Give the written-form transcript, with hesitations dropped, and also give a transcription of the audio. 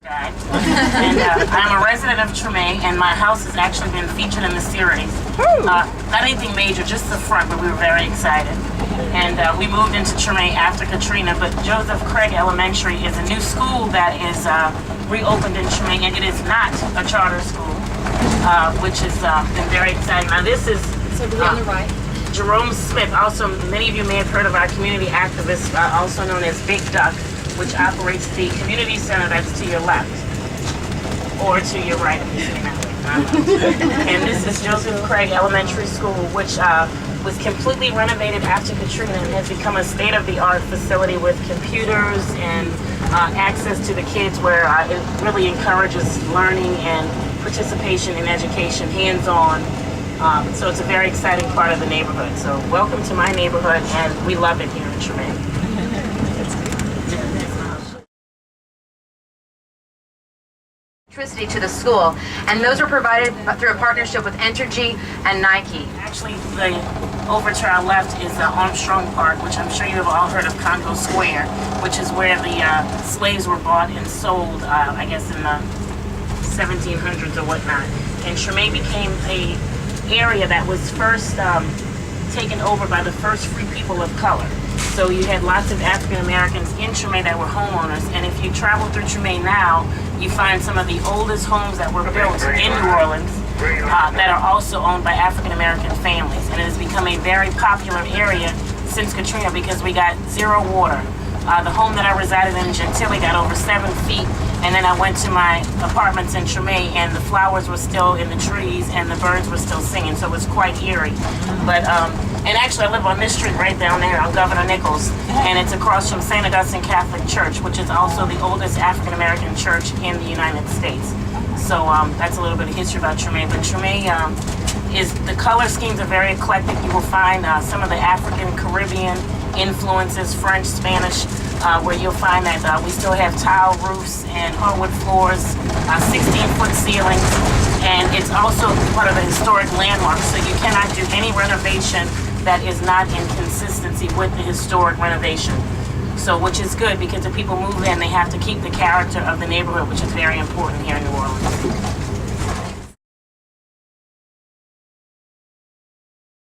And I'm a resident of Treme, and my house has actually been featured in the series. Not anything major, just the front, but we were very excited. And we moved into Treme after Katrina, but Joseph Craig Elementary is a new school that is reopened in Treme, and it is not a charter school, which has been very exciting. Now this is So to be on the right. Jerome Smith. Also, many of you may have heard of our community activist, also known as Big Duck, which operates the community center that's to your left, or to your right if you're sitting that way. And this is Joseph Craig Elementary School, which was completely renovated after Katrina and has become a state-of-the-art facility with computers and access to the kids, where it really encourages learning and participation in education, hands-on. So it's a very exciting part of the neighborhood. So welcome to my neighborhood, and we love it here in Treme. Electricity to the school, and those were provided through a partnership with Entergy and Nike. Actually, over to our left is Armstrong Park, which I'm sure you have all heard of, Congo Square, which is where the slaves were bought and sold, I guess in the 1700s or whatnot. And Treme became a area that was first taken over by the first free people of color. So you had lots of African Americans in Treme that were homeowners, and if you travel through Treme now, you find some of the oldest homes that were built in New Orleans that are also owned by African American families. And it has become a very popular area since Katrina because we got zero water. The home that I resided in Gentilly got over 7 feet, and then I went to my apartments in Treme, and the flowers were still in the trees and the birds were still singing, so it was quite eerie. But and actually I live on this street right down there on Governor Nichols, and it's across from St. Augustine Catholic Church, which is also the oldest African American church in the United States. So that's a little bit of history about Treme. But Treme the color schemes are very eclectic. You will find some of the African Caribbean influences, French, Spanish, where you'll find that we still have tile roofs and hardwood floors, 16-foot ceilings, and it's also part of the historic landmark, so you cannot do any renovation that is not in consistency with the historic renovation. So, which is good, because if people move in, they have to keep the character of the neighborhood, which is very important here in New Orleans.